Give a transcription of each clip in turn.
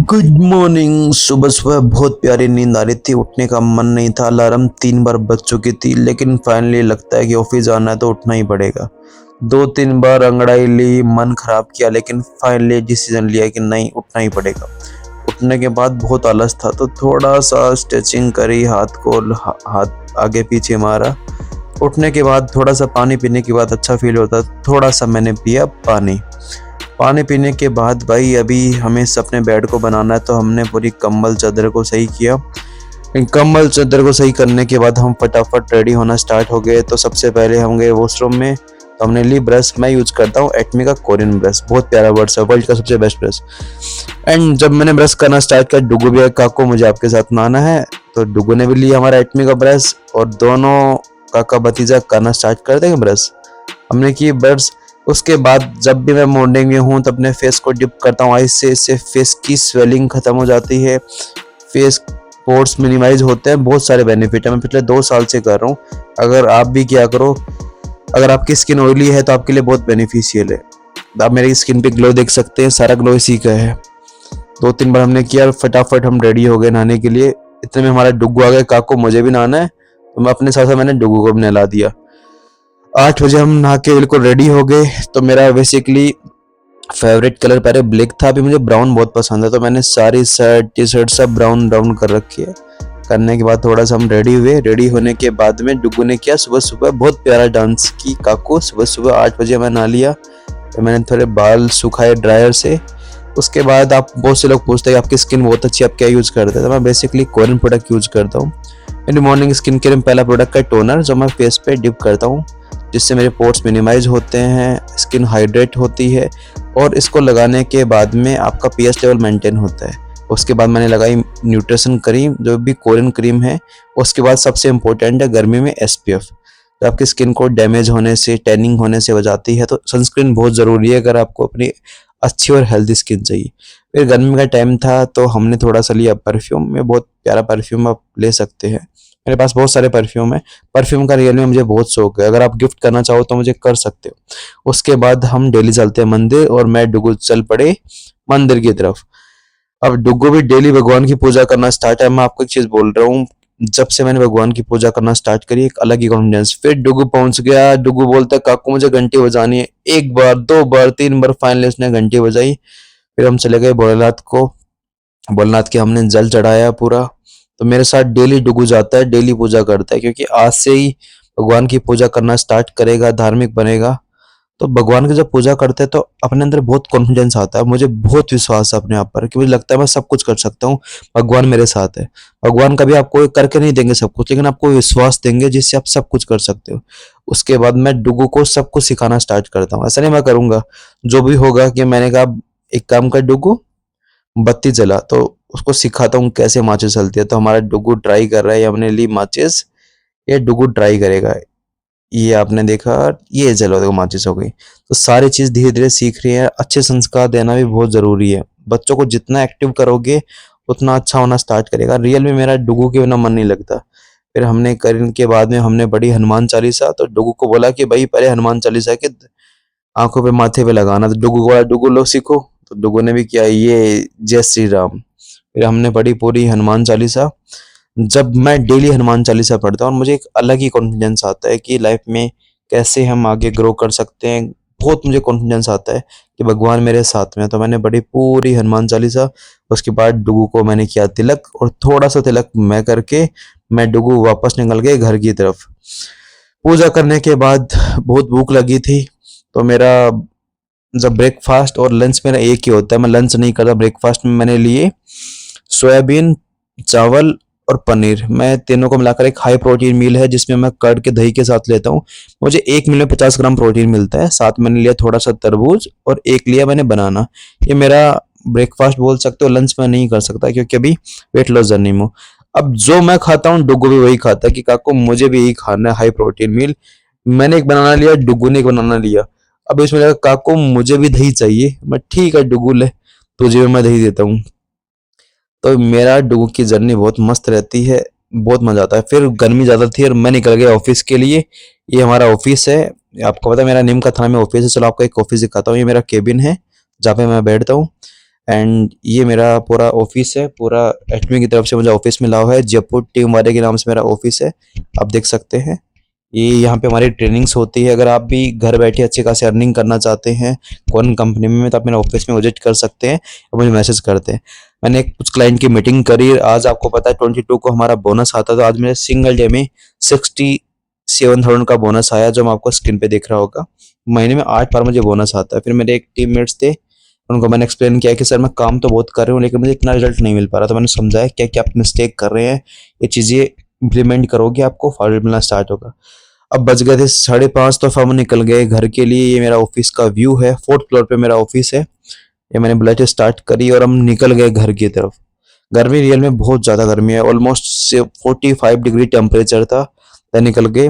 Good morning. सुबह सुबह बहुत प्यारी नींद आ रही थी, उठने का मन नहीं था। अलार्म 3 बार बज चुकी थी, लेकिन फाइनली लगता है कि ऑफिस जाना है तो उठना ही पड़ेगा। 2-3 बार अंगड़ाई ली, मन खराब किया, लेकिन फाइनली डिसीजन लिया कि नहीं, उठना ही पड़ेगा। उठने के बाद बहुत आलस था, तो थोड़ा सा स्ट्रेचिंग करी, हाथ आगे पीछे मारा। उठने के बाद थोड़ा सा पानी पीने के बाद अच्छा फील होता, थोड़ा सा मैंने पिया पानी। पानी पीने के बाद भाई अभी हमें अपने बेड को बनाना है, तो हमने पूरी कंबल चादर को सही किया। कंबल चादर को सही करने के बाद हम फटाफट रेडी होना स्टार्ट हो गए। तो सबसे पहले हम गए वॉशरूम में, तो हमने ली ब्रश। मैं यूज करता हूँ एटमी का कोरियन ब्रश, बहुत प्यारा ब्रश है, वर्ल्ड का सबसे बेस्ट ब्रश। एंड जब मैंने ब्रश करना स्टार्ट किया, डुगू भी काको मुझे आपके साथ नहाना है, तो डुगू ने भी लिया हमारा एटमी का ब्रश, और दोनों काका भतीजा करना स्टार्ट कर देंगे ब्रश। हमने की ब्रश। उसके बाद जब भी मैं मॉर्निंग में हूँ तो अपने फेस को डिप करता हूँ आइस से, इससे फेस की स्वेलिंग खत्म हो जाती है, फेस पोर्स मिनिमाइज होते हैं। बहुत सारे बेनिफिट है, मैं पिछले 2 साल से कर रहा हूँ। अगर आप भी क्या करो, अगर आपकी स्किन ऑयली है तो आपके लिए बहुत बेनिफिशियल है। आप मेरी स्किन पे ग्लो देख सकते हैं, सारा ग्लो इसी का है। 2-3 बार हमने किया, फटाफट हम रेडी हो गए नहाने के लिए। इतने में हमारा डुगू आ गया, काको मुझे भी नहाना है, तो मैं अपने साथ साथ मैंने डुगू को भी नहला दिया। 8 बजे हम नहा के बिल्कुल रेडी हो गए। तो मेरा बेसिकली फेवरेट कलर पहले ब्लैक था, अभी मुझे ब्राउन बहुत पसंद है, तो मैंने सारी शर्ट टी शर्ट सब ब्राउन ब्राउन कर रखी है। करने के बाद थोड़ा सा हम रेडी हुए। रेडी होने के बाद में डुगू ने किया सुबह सुबह बहुत प्यारा डांस की। काकू सुबह सुबह 8 बजे मैं नहा लिया, तो मैंने थोड़े बाल सुखाए ड्रायर से। उसके बाद आप बहुत से लोग पूछते हैं कि आपकी स्किन बहुत अच्छी है, आप क्या यूज़ करते हैं, तो मैं बेसिकली कोरियन प्रोडक्ट यूज़ करता हूँ। मेरी मॉर्निंग स्किन केयर में पहला प्रोडक्ट है टोनर, जो मैं फेस पे डिप करता हूँ, जिससे मेरे पोर्स मिनिमाइज होते हैं, स्किन हाइड्रेट होती है, और इसको लगाने के बाद में आपका पीएच लेवल मेंटेन होता है। उसके बाद मैंने लगाई न्यूट्रिशन क्रीम, जो भी कोरियन क्रीम है। उसके बाद सबसे इम्पोर्टेंट है गर्मी में एसपीएफ, जो आपकी स्किन को डैमेज होने से, टैनिंग होने से बचाती है। तो सनस्क्रीन बहुत ज़रूरी है अगर आपको अपनी अच्छी और हेल्दी स्किन चाहिए। फिर गर्मी का टाइम था, तो हमने थोड़ा सा लिया परफ्यूम। में बहुत प्यारा परफ्यूम आप ले सकते हैं, मेरे पास बहुत सारे परफ्यूम है। परफ्यूम का रियल में मुझे बहुत शौक है, अगर आप गिफ्ट करना चाहो तो मुझे कर सकते हो। उसके बाद हम डेली चलते हैं मंदिर, और मैं डुगू चल पड़े मंदिर की तरफ। अब डुगू भी डेली भगवान की पूजा करना स्टार्ट है। मैं आपको एक चीज बोल रहा हूँ, जब से मैंने भगवान की पूजा करना स्टार्ट करी, एक अलग ही कॉन्फिडेंस। फिर डुगू पहुंच गया, डुगू बोलता है काकू मुझे घंटी बजानी है। 1 बार 2 बार 3 बार फाइनली उसने घंटी बजाई। फिर हम चले गए भोलेनाथ को, भोलेनाथ के हमने जल चढ़ाया पूरा। तो मेरे साथ डेली डुगू जाता है, डेली पूजा करता है, क्योंकि आज से ही भगवान की पूजा करना स्टार्ट करेगा, धार्मिक बनेगा। तो भगवान की जब पूजा करते हैं तो अपने अंदर बहुत कॉन्फिडेंस आता है। मुझे बहुत विश्वास है अपने आप पर, कि मुझे लगता है मैं सब कुछ कर सकता हूँ, भगवान मेरे साथ है। भगवान कभी आपको करके नहीं देंगे सब कुछ, लेकिन आपको विश्वास देंगे जिससे आप सब कुछ कर सकते हो। उसके बाद मैं डुगू को सब कुछ सिखाना स्टार्ट करता हूँ। ऐसा नहीं मैं करूंगा, जो भी होगा कि मैंने कहा एक काम कर डुगू, बत्ती जला, तो उसको सिखाता हूँ कैसे माचिस जलती है। तो हमारा डुगू ट्राई कर रहा है, हमने ली माचिस, ये डुगू ट्राई करेगा। ये आपने देखा, ये चलो देखो माचिस हो गई। तो सारी चीज धीरे धीरे सीख रही है। अच्छे संस्कार देना भी बहुत जरूरी है, बच्चों को जितना एक्टिव करोगे उतना अच्छा होना स्टार्ट करेगा। रियल में मेरा डुगू के बिना मन नहीं लगता। फिर हमने करने के बाद में हमने पढ़ी हनुमान चालीसा। तो डुगू को बोला कि भाई पहले हनुमान चालीसा के आंखों पे माथे पे लगाना, तो डुगू को बोला डुगू लो सीखो। तो डुगू ने भी किया, ये जय श्री राम। फिर हमने पढ़ी पूरी हनुमान चालीसा। जब मैं डेली हनुमान चालीसा पढ़ता हूँ, और मुझे एक अलग ही कॉन्फिडेंस आता है कि लाइफ में कैसे हम आगे ग्रो कर सकते हैं। बहुत मुझे कॉन्फिडेंस आता है कि भगवान मेरे साथ में है। तो मैंने पढ़ी पूरी हनुमान चालीसा। उसके बाद डुगू को मैंने किया तिलक, और थोड़ा सा तिलक मैं करके मैं डुगू वापस निकल गए घर की तरफ। पूजा करने के बाद बहुत भूख लगी थी, तो मेरा जब ब्रेकफास्ट और लंच मेरा एक ही होता है, मैं लंच नहीं करता। ब्रेकफास्ट में मैंने लिए सोयाबीन, चावल और पनीर। मैं तीनों को मिलाकर एक हाई प्रोटीन मील है, जिसमें मैं कर्ड के दही के साथ लेता हूँ। मुझे एक मील में 50 ग्राम प्रोटीन मिलता है। साथ मैंने लिया थोड़ा सा तरबूज, और एक लिया मैंने बनाना। ये मेरा ब्रेकफास्ट बोल सकते हो, लंच में नहीं कर सकता क्योंकि अभी वेट लॉस जर्नी में हूँ। अब जो मैं खाता हूँ डुगू भी वही खाता है, कि काको मुझे भी यही खाना है, हाई प्रोटीन मील। मैंने एक बनाना लिया, डुगू ने एक बनाना लिया। अब इसमें लगा काको मुझे भी दही चाहिए। मैं ठीक है डुगू ले, तुझे भी मैं दही देता हूँ। तो मेरा डुगू की जर्नी बहुत मस्त रहती है, बहुत मजा आता है। फिर गर्मी ज्यादा थी और मैं निकल गया ऑफिस के लिए। ये हमारा ऑफिस है, आपको पता है मेरा नीम का थाना में ऑफिस है। चलो आपको एक ऑफिस दिखाता हूँ। ये मेरा केबिन है, जहाँ पे मैं बैठता हूँ। एंड ये मेरा पूरा ऑफिस है, पूरा एचपी की तरफ से मुझे ऑफिस मिला हुआ है। जयपुर टीम वाले के नाम से मेरा ऑफिस है, आप देख सकते हैं। ये यहाँ पे हमारी ट्रेनिंग्स होती है। अगर आप भी घर बैठे अच्छे खासे अर्निंग करना चाहते हैं कौन कंपनी में, तो आप मेरे ऑफिस में विजिट कर सकते हैं और मुझे मैसेज करते हैं। मैंने कुछ क्लाइंट की मीटिंग करी। आज आपको पता है 22 को हमारा बोनस आता, तो आज मेरे सिंगल डे में 67,000 का बोनस आया, जो मैं आपको स्क्रीन पे दिख रहा होगा। महीने में 8 बार मुझे बोनस आता है। फिर मेरे एक टीममेट्स थे, उनको मैंने एक्सप्लेन किया कि सर मैं काम तो बहुत कर रहा हूँ लेकिन मुझे इतना रिजल्ट नहीं मिल पा रहा। तो मैंने समझाया क्या क्या आप मिस्टेक कर रहे हैं, ये चीज़ें इम्प्लीमेंट करोगे आपको फॉर्मेट मिलना स्टार्ट होगा। अब बज गए थे 5:30, तो फिर हम निकल गए घर के लिए। ये मेरा ऑफिस का व्यू है, 4th फ्लोर पे मेरा ऑफिस है। ये मैंने बुलेट स्टार्ट करी और हम निकल गए घर की तरफ। गर्मी रियल में बहुत ज़्यादा गर्मी है, ऑलमोस्ट 45 डिग्री टेम्परेचर था। तो निकल गए।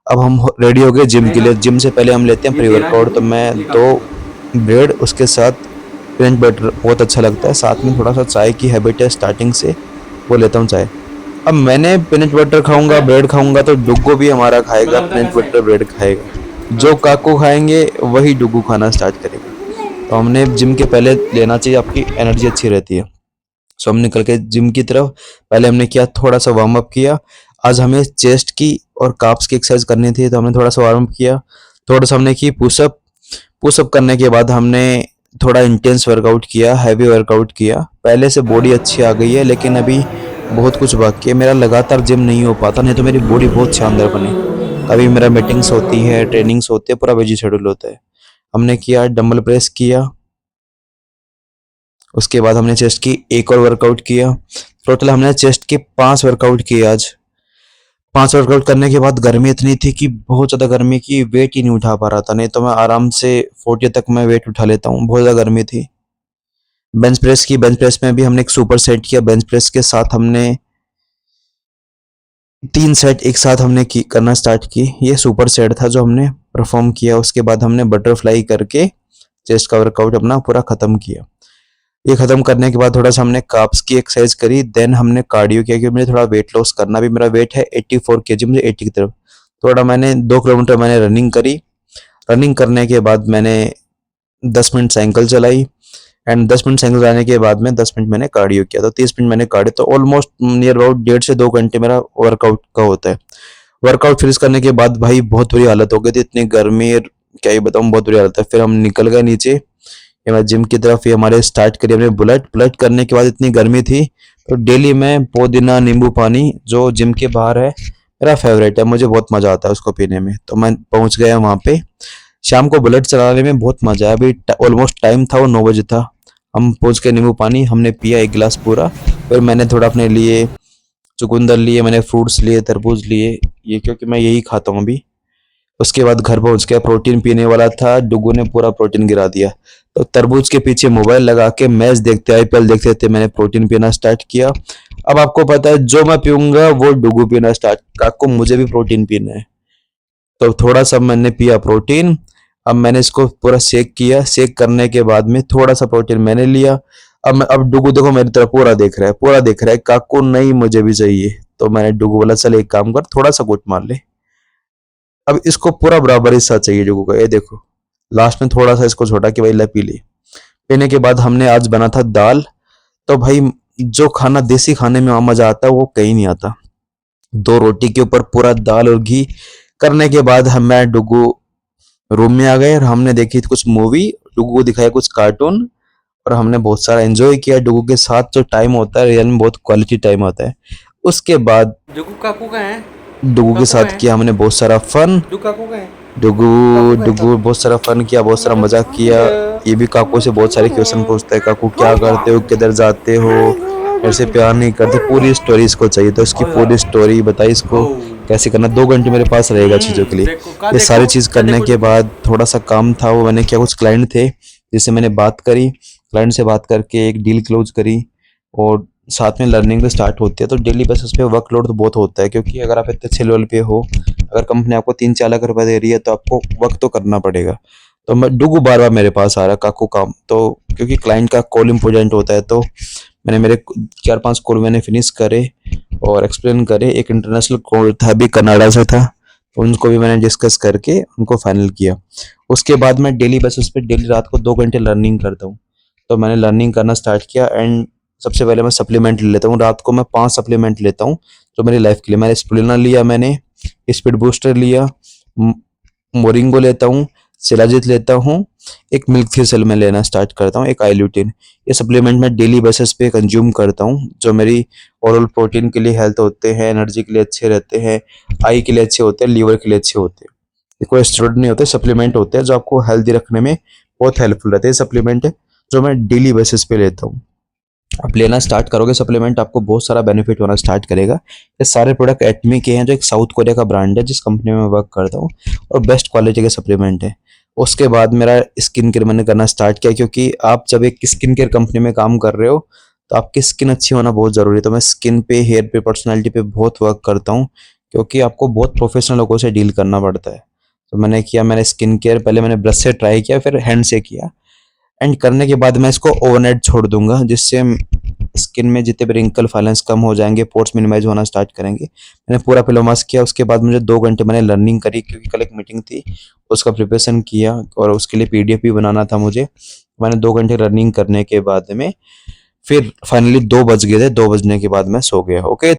अब हम रेडी हो गए जिम के लिए। जिम से पहले हम लेते हैं प्री वर्कआउट। तो मैं 2 ब्रेड, उसके साथ पीनट बटर बहुत अच्छा लगता है, साथ में थोड़ा सा चाय की हैबिट है स्टार्टिंग से, वो लेता हूँ चाय। अब मैंने पीनट बटर खाऊंगा, ब्रेड खाऊंगा, तो डुग्गू भी हमारा खाएगा, पीनट बटर ब्रेड खाएगा। जो काकू खाएंगे वही डुग्गू खाना स्टार्ट करेगा। तो हमने जिम के पहले लेना चाहिए, आपकी एनर्जी अच्छी रहती है। सो हम निकल के जिम की तरफ। पहले हमने किया थोड़ा सा वार्म अप किया। आज हमें चेस्ट की और काप्स की एक्सरसाइज करनी थी, तो हमने थोड़ा सा वार्म अप किया। थोड़ा सा हमने की पुशअप। पुशअप करने के बाद हमने थोड़ा इंटेंस वर्कआउट किया, हैवी वर्कआउट किया। पहले से बॉडी अच्छी आ गई है, लेकिन अभी बहुत कुछ बाकी है। मेरा लगातार जिम नहीं हो पाता, नहीं तो मेरी बॉडी बहुत शानदार बनी। कभी मेरा मीटिंग्स होती है, ट्रेनिंग्स होती है, पूरा बिजी शेड्यूल होता है। हमने किया डंबल प्रेस किया। उसके बाद हमने चेस्ट की एक और वर्कआउट किया। टोटल हमने चेस्ट के 5 वर्कआउट किए आज। 5 वर्कआउट करने के बाद गर्मी इतनी थी कि बहुत ज़्यादा गर्मी की, वेट ही नहीं उठा पा रहा था। नहीं तो मैं आराम से 40 तक मैं वेट उठा लेता हूँ, बहुत ज़्यादा गर्मी थी। बेंच प्रेस की। बेंच प्रेस में भी हमने एक सुपर सेट किया। बेंच प्रेस के साथ हमने 3 सेट एक साथ हमने करना स्टार्ट की। ये सुपर सेट था जो हमने परफॉर्म किया। उसके बाद हमने बटरफ्लाई करके चेस्ट का वर्कआउट अपना पूरा ख़त्म किया। ये खत्म करने के बाद थोड़ा सा हमने काप्स की एक्सरसाइज करी। देन हमने कार्डियो किया, क्योंकि मुझे थोड़ा वेट लॉस करना भी। मेरा वेट है 84 kg, मुझे 80 की तरफ। थोड़ा मैंने 2 किलोमीटर मैंने रनिंग करी। रनिंग करने के बाद मैंने 10 मिनट साइकिल चलाई। एंड 10 मिनट साइकिल चलाने के बाद में 10 मिनट मैंने कार्डियो किया, तो 30 मिनट मैंने कार्डियो। तो ऑलमोस्ट नियर अबाउट 1.5 से 2 घंटे मेरा वर्कआउट का होता है। वर्कआउट फिनिश करने के बाद भाई बहुत बुरी हालत हो गई थी, इतनी गर्मी, क्या ही बताऊँ, बहुत बुरी हालत है। फिर हम निकल गए नीचे, ये मैं जिम की तरफ। ये हमारे स्टार्ट करी हमने बुलेट। बुलेट करने के बाद इतनी गर्मी थी, तो डेली मैं पुदीना नींबू पानी जो जिम के बाहर है, मेरा फेवरेट है, मुझे बहुत मजा आता है उसको पीने में। तो मैं पहुंच गया वहां पे। शाम को बुलेट चलाने में बहुत मजा आया। अभी ऑलमोस्ट टाइम था वो 9 बजे था। हम पहुंच के नींबू पानी हमने पिया 1 गिलास पूरा। फिर मैंने थोड़ा अपने लिए चुकंदर लिए, मैंने फ्रूट्स लिए, तरबूज लिए, ये क्योंकि मैं यही खाता हूँ अभी। उसके बाद घर पहुंच गया, प्रोटीन पीने वाला था, डुगू ने पूरा प्रोटीन गिरा दिया। तो तरबूज के पीछे मोबाइल लगा के मैच देखते, आईपीएल देखते थे, मैंने प्रोटीन पीना स्टार्ट किया। अब आपको पता है जो मैं पीऊंगा वो डुगू पीना स्टार्ट, काकू मुझे भी प्रोटीन पीना है। तो थोड़ा सा मैंने पिया प्रोटीन। अब मैंने इसको पूरा शेक किया। शेक करने के बाद में थोड़ा सा प्रोटीन मैंने लिया। अब डुगू देखो मेरी तरफ पूरा देख रहा है, पूरा देख रहा है, काकू नहीं मुझे भी चाहिए। तो मैंने डुगू बोला चल एक काम कर, थोड़ा सा गुट मार ले। अब इसको पूरा बराबर हिस्सा चाहिए डुगू का, ये देखो। लास्ट में थोड़ा सा इसको छोटा कि भाई ले पी ले। पीने के बाद हमने आज बना था दाल। तो भाई जो खाना देसी खाने में मजा आता है वो कहीं नहीं आता। 2 रोटी के ऊपर पूरा दाल और घी करने के बाद मैं डुगू रूम में आ गए और हमने देखी कुछ मूवी, डुगू को दिखाया कुछ कार्टून, और हमने बहुत सारा एंजॉय किया। डुगू के साथ जो टाइम होता है रियल में बहुत क्वालिटी टाइम होता है। उसके बाद जुगू काकू का है। डुगू के साथ किया हमने बहुत सारा फन। जुगू काकू का है। डुगू डुगू बहुत सारा फन किया, बहुत सारा मजाक किया। ये भी काकू से बहुत सारे क्वेश्चन पूछता है, काकू क्या करते हो, किधर जाते हो, मेरे से प्यार नहीं करते, पूरी स्टोरी इसको चाहिए। तो इसकी पूरी स्टोरी बताई इसको कैसे करना। 2 घंटे मेरे पास रहेगा चीज़ों के लिए। ये सारी चीज़ करने के बाद थोड़ा सा काम था, वो मैंने किया। कुछ क्लाइंट थे जिससे मैंने बात करी, क्लाइंट से बात करके एक डील क्लोज करी, और साथ में लर्निंग भी स्टार्ट होती है। तो डेली बेसिस पे वर्कलोड तो बहुत होता है, क्योंकि अगर आप इतने अच्छे लेवल पे हो, अगर कंपनी आपको 3-4 लाख रुपए दे रही है, तो आपको वर्क तो करना पड़ेगा। तो मैं डुगू बार बार मेरे पास आ रहा, काकू काम, तो क्योंकि क्लाइंट का कॉल इंपॉर्टेंट होता है, तो मैंने मेरे 4-5 कॉल मैंने फिनिश करे और एक्सप्लेन करे। एक इंटरनेशनल कॉल था, अभी कनाडा से था, तो उनको भी मैंने डिस्कस करके उनको फाइनल किया। उसके बाद मैं डेली बेसिस पे डेली रात को 2 घंटे लर्निंग करता हूँ। तो मैंने लर्निंग करना स्टार्ट किया एंड सबसे पहले मैं सप्लीमेंट ले लेता हूँ। रात को मैं 5 सप्लीमेंट लेता हूँ जो मेरी लाइफ के लिए। मैंने स्पिरुलिना लिया, मैंने स्पीड बूस्टर लिया, मोरिंगो लेता हूँ, शिलाजीत लेता हूँ, एक मिल्क थिसल में लेना स्टार्ट करता हूँ, एक आईल्यूटिन। ये सप्लीमेंट मैं डेली बेसिस पे कंज्यूम करता हूँ जो मेरी ओरल प्रोटीन के लिए हेल्थ होते हैं, एनर्जी के लिए अच्छे रहते हैं, आई के लिए अच्छे होते हैं, लीवर के लिए अच्छे होते हैं। ये कोई स्टेरॉइड नहीं होते, सप्लीमेंट होते हैं जो आपको हेल्दी रखने में बहुत हेल्पफुल रहते हैं। सप्लीमेंट है जो मैं डेली बेसिस पे लेता हूँ। आप लेना स्टार्ट करोगे सप्लीमेंट, आपको बहुत सारा बेनिफिट होना स्टार्ट करेगा। ये सारे प्रोडक्ट एटमी के हैं जो एक साउथ कोरिया का ब्रांड है जिस कंपनी में मैं वर्क करता हूँ, और बेस्ट क्वालिटी के सप्लीमेंट है। उसके बाद मेरा स्किन केयर मैंने करना स्टार्ट किया, क्योंकि आप जब एक स्किन केयर कंपनी में काम कर रहे हो तो आपकी स्किन अच्छी होना बहुत ज़रूरी है। तो मैं स्किन पे, हेयर पे, पर्सनैलिटी पे बहुत वर्क करता हूँ, क्योंकि आपको बहुत प्रोफेशनल लोगों से डील करना पड़ता है। तो मैंने किया, मैंने स्किन केयर पहले मैंने ब्रश से ट्राई किया, फिर हैंड से किया, एंड करने के बाद मैं इसको ओवरनाइट छोड़ दूंगा, जिससे स्किन में जितने भी रिंकल फाइलेंस कम हो जाएंगे, पोर्स मिनिमाइज होना स्टार्ट करेंगे। मैंने पूरा पिलो मास्क किया, उसके बाद मुझे 2 घंटे मैंने लर्निंग करी, क्योंकि कल एक मीटिंग थी, उसका प्रिपरेशन किया और उसके लिए पीडीएफ भी बनाना था मुझे। मैंने 2 घंटे रनिंग करने के बाद में फिर फाइनली 2 बज गए थे, 2 बजने के बाद मैं सो गया। ओके।